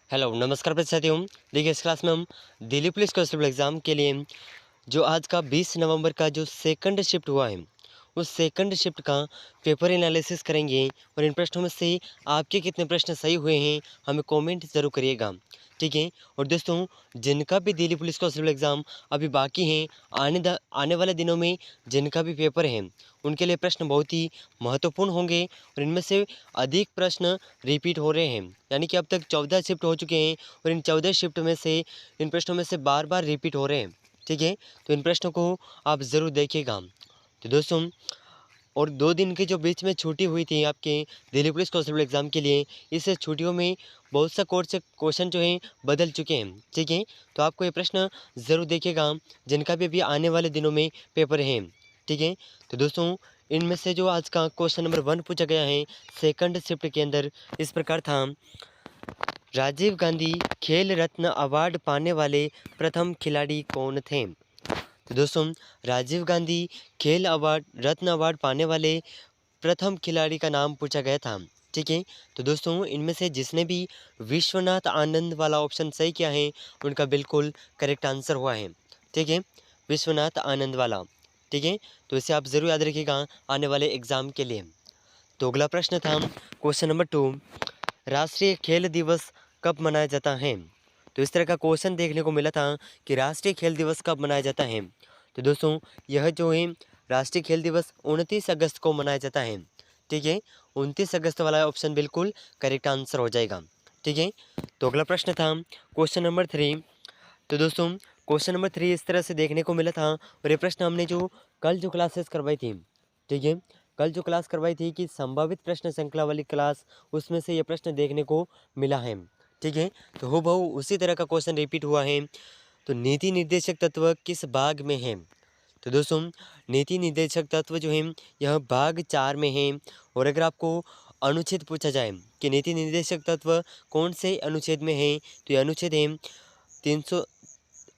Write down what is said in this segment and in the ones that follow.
Hello नमस्कार साथियों। देखिए इस क्लास में हम दिल्ली पुलिस कांस्टेबल एग्ज़ाम के लिए जो आज का 20 नवंबर का जो सेकंड शिफ्ट हुआ है उस सेकंड शिफ्ट का पेपर एनालिसिस करेंगे और इन प्रश्नों में से आपके कितने प्रश्न सही हुए हैं हमें कमेंट ज़रूर करिएगा। ठीक है। और दोस्तों, जिनका भी दिल्ली पुलिस कांस्टेबल एग्ज़ाम अभी बाकी हैं, आने वाले दिनों में जिनका भी पेपर है उनके लिए प्रश्न बहुत ही महत्वपूर्ण होंगे और इनमें से अधिक प्रश्न रिपीट हो रहे हैं। यानी कि अब तक 14 शिफ्ट हो चुके हैं और इन 14 शिफ्ट में से इन प्रश्नों में से बार बार रिपीट हो रहे हैं। ठीक है। तो इन प्रश्नों को आप ज़रूर देखिएगा। तो दोस्तों, और 2 दिन के जो बीच में छुट्टी हुई थी आपके दिल्ली पुलिस कांस्टेबल एग्ज़ाम के लिए, इस छुट्टियों में बहुत सा कोर्स से क्वेश्चन जो हैं बदल चुके हैं। ठीक है। तो आपको ये प्रश्न ज़रूर देखिएगा जिनका भी अभी आने वाले दिनों में पेपर हैं। ठीक है। तो दोस्तों, इनमें से जो आज का क्वेश्चन नंबर 1 पूछा गया है सेकंड शिफ्ट के अंदर, इस प्रकार था। राजीव गांधी खेल रत्न अवार्ड पाने वाले प्रथम खिलाड़ी कौन थे? तो दोस्तों, राजीव गांधी खेल अवार्ड रत्न अवार्ड पाने वाले प्रथम खिलाड़ी का नाम पूछा गया था। ठीक है। तो दोस्तों, इनमें से जिसने भी विश्वनाथ आनंद वाला ऑप्शन सही किया है उनका बिल्कुल करेक्ट आंसर हुआ है। ठीक है। विश्वनाथ आनंद वाला। ठीक है। तो इसे आप ज़रूर याद रखिएगा आने वाले एग्ज़ाम के लिए। तो अगला प्रश्न था क्वेश्चन नंबर 2, राष्ट्रीय खेल दिवस कब मनाया जाता है? तो इस तरह का क्वेश्चन देखने को मिला था कि राष्ट्रीय खेल दिवस कब मनाया जाता है। तो दोस्तों, यह जो है राष्ट्रीय खेल दिवस 29 अगस्त को मनाया जाता है। ठीक है। 29 अगस्त वाला ऑप्शन बिल्कुल करेक्ट आंसर हो जाएगा। ठीक है। तो अगला प्रश्न था क्वेश्चन नंबर 3। तो दोस्तों, क्वेश्चन नंबर 3 इस तरह से देखने को मिला था और ये प्रश्न हमने जो कल जो क्लासेस करवाई थी, ठीक है, कल जो क्लास करवाई थी कि संभावित प्रश्न श्रृंखला वाली क्लास, उसमें से ये प्रश्न देखने को मिला है। ठीक है। तो हूबहू उसी तरह का क्वेश्चन रिपीट हुआ है। तो नीति निर्देशक तत्व किस भाग में है? तो दोस्तों, नीति निर्देशक तत्व जो है यह भाग 4 में है। और अगर आपको अनुच्छेद पूछा जाए कि नीति निर्देशक तत्व कौन से अनुच्छेद में है, तो ये अनुच्छेद है 300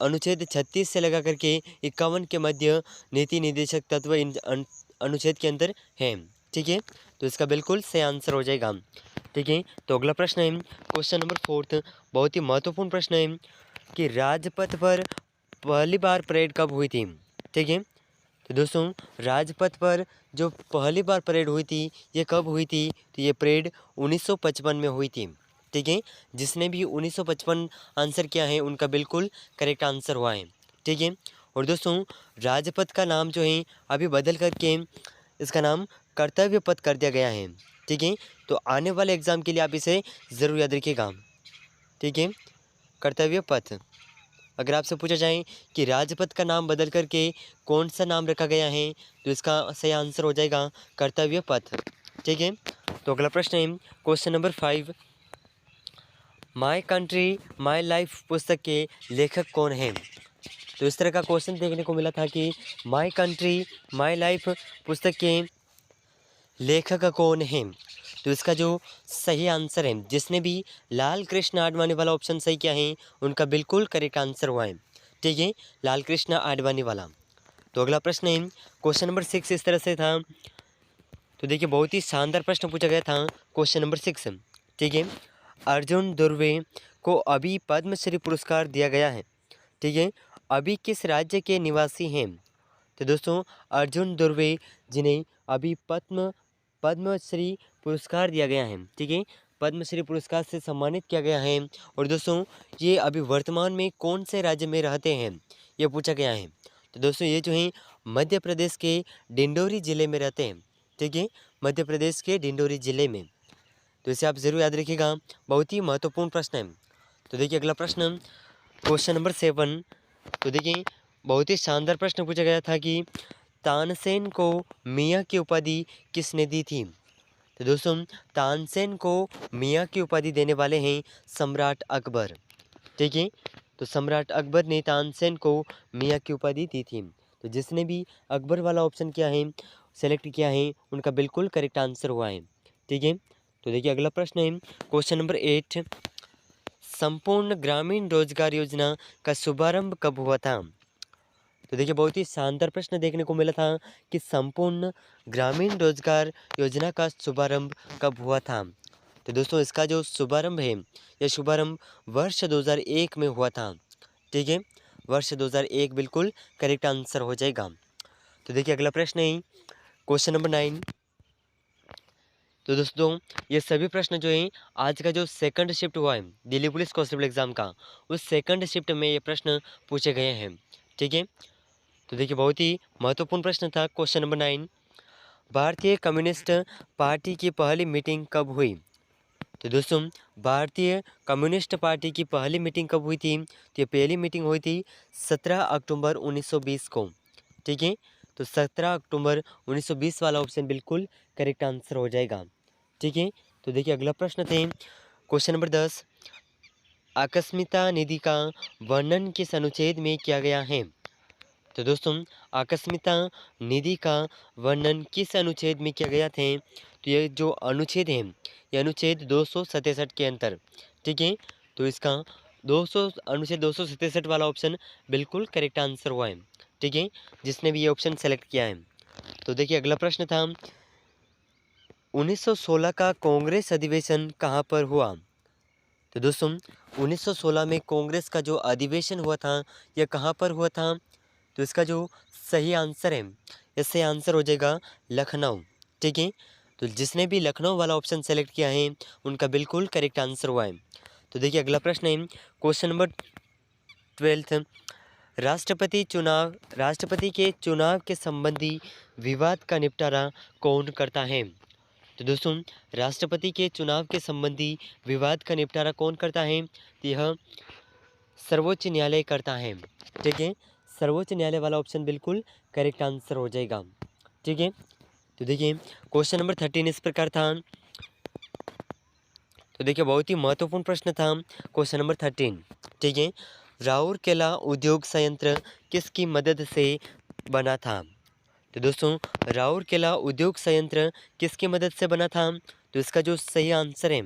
अनुच्छेद 36 से लगा करके 51 के मध्य नीति निर्देशक तत्व इन अनुच्छेद के अंदर है। ठीक है। तो इसका बिल्कुल सही आंसर हो जाएगा। ठीक है। तो अगला प्रश्न है क्वेश्चन नंबर 4, बहुत ही महत्वपूर्ण प्रश्न है कि राजपथ पर पहली बार परेड कब हुई थी? ठीक है। तो दोस्तों, राजपथ पर जो पहली बार परेड हुई थी ये कब हुई थी? तो ये परेड 1955 में हुई थी। ठीक है। जिसने भी 1955 आंसर किया है उनका बिल्कुल करेक्ट आंसर हुआ है। ठीक है। और दोस्तों, राजपथ का नाम जो है अभी बदल करके इसका नाम कर्तव्य पथ कर दिया गया है। ठीक है। तो आने वाले एग्ज़ाम के लिए आप इसे ज़रूर याद रखिएगा। ठीक है। कर्तव्य पथ। अगर आपसे पूछा जाए कि राजपथ का नाम बदल करके कौन सा नाम रखा गया है, तो इसका सही आंसर हो जाएगा कर्तव्य पथ। ठीक है। तो अगला प्रश्न है question number 5, my country my life पुस्तक के लेखक कौन हैं? तो इस तरह का क्वेश्चन देखने को मिला था कि माय कंट्री माय लाइफ पुस्तक के लेखक कौन हैं? तो इसका जो सही आंसर है, जिसने भी लाल कृष्ण आडवाणी वाला ऑप्शन सही किया है उनका बिल्कुल करेक्ट आंसर हुआ है। ठीक है। लाल कृष्ण आडवाणी वाला। तो अगला प्रश्न है क्वेश्चन नंबर 6 इस तरह से था। तो देखिए बहुत ही शानदार प्रश्न पूछा गया था क्वेश्चन नंबर 6। ठीक है। अर्जुन दुर्वे को अभी पद्मश्री पुरस्कार दिया गया है। ठीक है। अभी किस राज्य के निवासी हैं? तो दोस्तों, अर्जुन दुर्वे जिन्हें अभी पद्मश्री पुरस्कार दिया गया है। ठीक है। पद्मश्री पुरस्कार से सम्मानित किया गया है। और दोस्तों, ये अभी वर्तमान में कौन से राज्य में रहते हैं ये पूछा गया है। तो दोस्तों, ये जो है मध्य प्रदेश के डिंडोरी ज़िले में रहते हैं। ठीक है। मध्य प्रदेश के डिंडोरी ज़िले में। तो इसे आप ज़रूर याद रखिएगा, बहुत ही महत्वपूर्ण प्रश्न है। तो देखिए अगला प्रश्न क्वेश्चन नंबर 7। तो देखिए बहुत ही शानदार प्रश्न पूछा गया था कि तानसेन को मियाँ की उपाधि किसने दी थी? तो दोस्तों, तानसेन को मियाँ की उपाधि देने वाले हैं सम्राट अकबर। ठीक है। तो सम्राट अकबर ने तानसेन को मियाँ की उपाधि दी थी। तो जिसने भी अकबर वाला ऑप्शन किया है, सेलेक्ट किया है, उनका बिल्कुल करेक्ट आंसर हुआ है। ठीक है। तो देखिए अगला प्रश्न है क्वेश्चन नंबर 8, संपूर्ण ग्रामीण रोजगार योजना का शुभारंभ कब हुआ था? तो देखिए बहुत ही शानदार प्रश्न देखने को मिला था कि संपूर्ण ग्रामीण रोजगार योजना का शुभारंभ कब हुआ था। तो दोस्तों इसका जो शुभारंभ है, यह शुभारंभ वर्ष 2001 में हुआ था। ठीक है, वर्ष 2001 बिल्कुल करेक्ट आंसर हो जाएगा। तो देखिए अगला प्रश्न है क्वेश्चन नंबर 9। तो दोस्तों ये सभी प्रश्न जो हैं आज का जो सेकंड शिफ्ट हुआ है दिल्ली पुलिस कांस्टेबल एग्जाम का, उस सेकंड शिफ्ट में ये प्रश्न पूछे गए हैं। ठीक है, तो देखिए बहुत ही महत्वपूर्ण प्रश्न था क्वेश्चन नंबर 9। भारतीय कम्युनिस्ट पार्टी की पहली मीटिंग कब हुई? तो दोस्तों भारतीय कम्युनिस्ट पार्टी की पहली मीटिंग कब हुई थी? तो ये पहली मीटिंग हुई थी 17 अक्टूबर 1920 को। ठीक है, तो 17 अक्टूबर 1920 वाला ऑप्शन बिल्कुल करेक्ट आंसर हो जाएगा। ठीक है, तो देखिए अगला प्रश्न थे क्वेश्चन नंबर 10। आकस्मिकता निधि का वर्णन किस अनुच्छेद में किया गया है? तो दोस्तों आकस्मिकता निधि का वर्णन किस अनुच्छेद में किया गया था? तो ये जो अनुच्छेद है ये अनुच्छेद 267 के अंतर। ठीक है, तो इसका 200 अनुच्छेद 267 वाला ऑप्शन बिल्कुल करेक्ट आंसर हुआ है। ठीक है, जिसने भी ये ऑप्शन सेलेक्ट किया है। तो देखिए अगला प्रश्न था 1916 का कांग्रेस अधिवेशन कहाँ पर हुआ? तो दोस्तों 1916 में कांग्रेस का जो अधिवेशन हुआ था यह कहाँ पर हुआ था? तो इसका जो सही आंसर है, इससे आंसर हो जाएगा लखनऊ। ठीक है, तो जिसने भी लखनऊ वाला ऑप्शन सेलेक्ट किया है उनका बिल्कुल करेक्ट आंसर हुआ है। तो देखिए अगला प्रश्न है क्वेश्चन नंबर 12। राष्ट्रपति के चुनाव के संबंधी विवाद का निपटारा कौन करता है? तो दोस्तों राष्ट्रपति के चुनाव के संबंधी विवाद का निपटारा कौन करता है? तो यह सर्वोच्च न्यायालय करता है। ठीक है, सर्वोच्च न्यायालय वाला ऑप्शन बिल्कुल करेक्ट आंसर हो जाएगा। ठीक है, तो देखिए क्वेश्चन नंबर 13 इस प्रकार था। तो देखिए बहुत ही महत्वपूर्ण प्रश्न था क्वेश्चन नंबर 13। ठीक है, राउरकेला उद्योग संयंत्र किसकी मदद से बना था? तो दोस्तों राउरकेला उद्योग संयंत्र किसकी मदद से बना था? तो इसका जो सही आंसर है,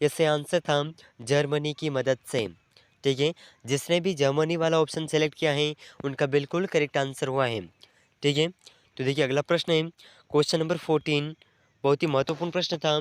यह सही आंसर था जर्मनी की मदद से। ठीक है, जिसने भी जर्मनी वाला ऑप्शन सेलेक्ट किया है उनका बिल्कुल करेक्ट आंसर हुआ है। ठीक है, तो देखिए अगला प्रश्न है क्वेश्चन नंबर 14। बहुत ही महत्वपूर्ण प्रश्न था।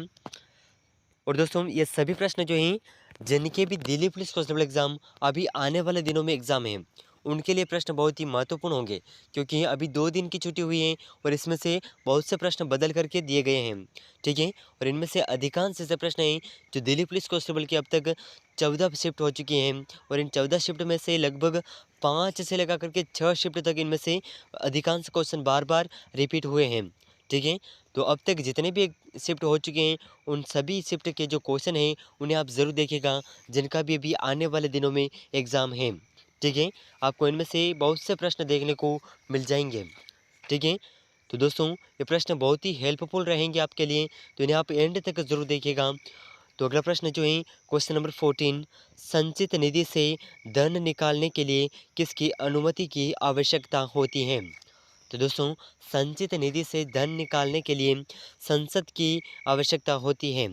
और दोस्तों ये सभी प्रश्न जो हैं जिनके भी दिल्ली पुलिस कांस्टेबल एग्ज़ाम अभी आने वाले दिनों में एग्ज़ाम है उनके लिए प्रश्न बहुत ही महत्वपूर्ण होंगे, क्योंकि अभी 2 दिन की छुट्टी हुई है और इसमें से बहुत से प्रश्न बदल करके दिए गए हैं। ठीक है, और इनमें से अधिकांश ऐसे प्रश्न हैं जो दिल्ली पुलिस कांस्टेबल की अब तक 14 शिफ्ट हो चुकी हैं और इन 14 शिफ्ट में से लगभग 5 से लेकर के 6 शिफ्ट तक इनमें से अधिकांश क्वेश्चन बार बार रिपीट हुए हैं। ठीक है, तो अब तक जितने भी शिफ्ट हो चुके हैं उन सभी शिफ्ट के जो क्वेश्चन हैं उन्हें आप ज़रूर देखिएगा, जिनका भी अभी आने वाले दिनों में एग्ज़ाम है। ठीक है, आपको इनमें से बहुत से प्रश्न देखने को मिल जाएंगे। ठीक है, तो दोस्तों ये प्रश्न बहुत ही हेल्पफुल रहेंगे आपके लिए, तो इन्हें आप एंड तक ज़रूर देखिएगा। तो अगला प्रश्न जो है क्वेश्चन नंबर 14। संचित निधि से धन निकालने के लिए किसकी अनुमति की आवश्यकता होती है? तो दोस्तों संचित निधि से धन निकालने के लिए संसद की आवश्यकता होती है।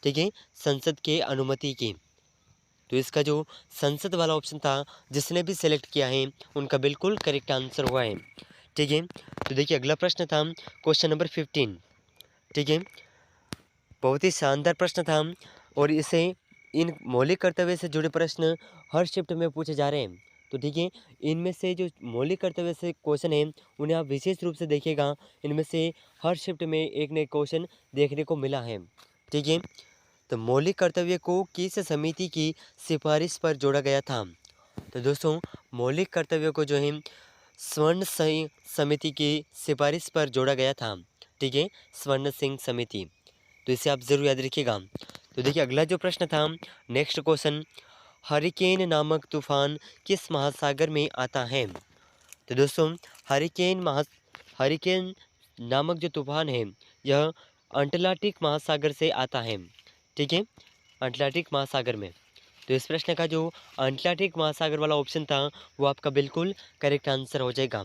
ठीक है, संसद के अनुमति की। तो इसका जो संसद वाला ऑप्शन था जिसने भी सिलेक्ट किया है उनका बिल्कुल करेक्ट आंसर हुआ है। ठीक है, तो देखिए अगला प्रश्न था क्वेश्चन नंबर 15। ठीक है, बहुत ही शानदार प्रश्न था और इसे इन मौलिक कर्तव्य से जुड़े प्रश्न हर शिफ्ट में पूछे जा रहे हैं। तो ठीक है, इनमें से जो मौलिक कर्तव्य से क्वेश्चन हैं उन्हें आप विशेष रूप से देखिएगा। इनमें से हर शिफ्ट में एक नए क्वेश्चन देखने को मिला है। ठीक है, तो मौलिक कर्तव्य को किस समिति की सिफारिश पर जोड़ा गया था? तो दोस्तों मौलिक कर्तव्य को जो है स्वर्ण सिंह समिति की सिफारिश पर जोड़ा गया था। ठीक है, स्वर्ण सिंह समिति, तो इसे आप ज़रूर याद रखिएगा। तो देखिए अगला जो प्रश्न था नेक्स्ट क्वेश्चन, हरिकेन नामक तूफान किस महासागर में आता है? तो दोस्तों हरिकेन नामक जो तूफान है यह अटलांटिक महासागर से आता है। ठीक है, अटलांटिक महासागर में। तो इस प्रश्न का जो अटलांटिक महासागर वाला ऑप्शन था वो आपका बिल्कुल करेक्ट आंसर हो जाएगा।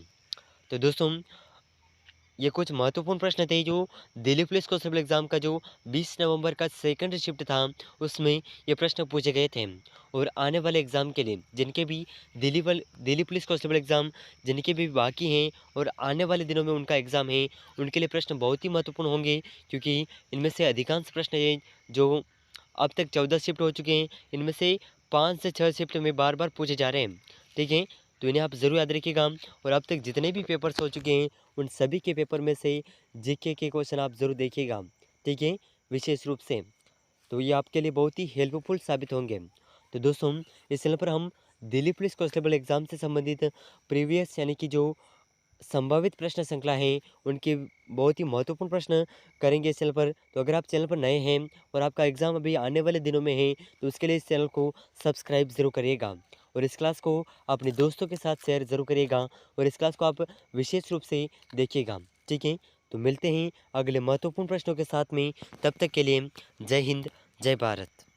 तो दोस्तों ये कुछ महत्वपूर्ण प्रश्न थे जो दिल्ली पुलिस कांस्टेबल एग्ज़ाम का जो 20 नवंबर का सेकंड शिफ्ट था उसमें ये प्रश्न पूछे गए थे। और आने वाले एग्ज़ाम के लिए जिनके भी दिल्ली पुलिस कांस्टेबल एग्ज़ाम जिनके भी बाकी हैं और आने वाले दिनों में उनका एग्ज़ाम है उनके लिए प्रश्न बहुत ही महत्वपूर्ण होंगे, क्योंकि इनमें से अधिकांश प्रश्न हैं जो अब तक 14 शिफ्ट हो चुके हैं, इनमें से 5 से 6 शिफ्ट में बार बार पूछे जा रहे हैं। ठीक है, तो इन्हें आप ज़रूर याद रखिएगा। और अब तक जितने भी पेपर्स हो चुके हैं उन सभी के पेपर में से जीके के क्वेश्चन आप ज़रूर देखिएगा। ठीक है, विशेष रूप से तो ये आपके लिए बहुत ही हेल्पफुल साबित होंगे। तो दोस्तों, इस चैनल पर हम दिल्ली पुलिस कांस्टेबल एग्ज़ाम से संबंधित प्रीवियस यानी कि जो संभावित प्रश्न श्रृंखला है उनके बहुत ही महत्वपूर्ण प्रश्न करेंगे इस चैनल पर। तो अगर आप चैनल पर नए हैं और आपका एग्ज़ाम अभी आने वाले दिनों में है तो उसके लिए इस चैनल को सब्सक्राइब ज़रूर करिएगा और इस क्लास को अपने दोस्तों के साथ शेयर ज़रूर करिएगा और इस क्लास को आप विशेष रूप से देखिएगा। ठीक है, तो मिलते हैं अगले महत्वपूर्ण प्रश्नों के साथ में। तब तक के लिए जय हिंद, जय भारत।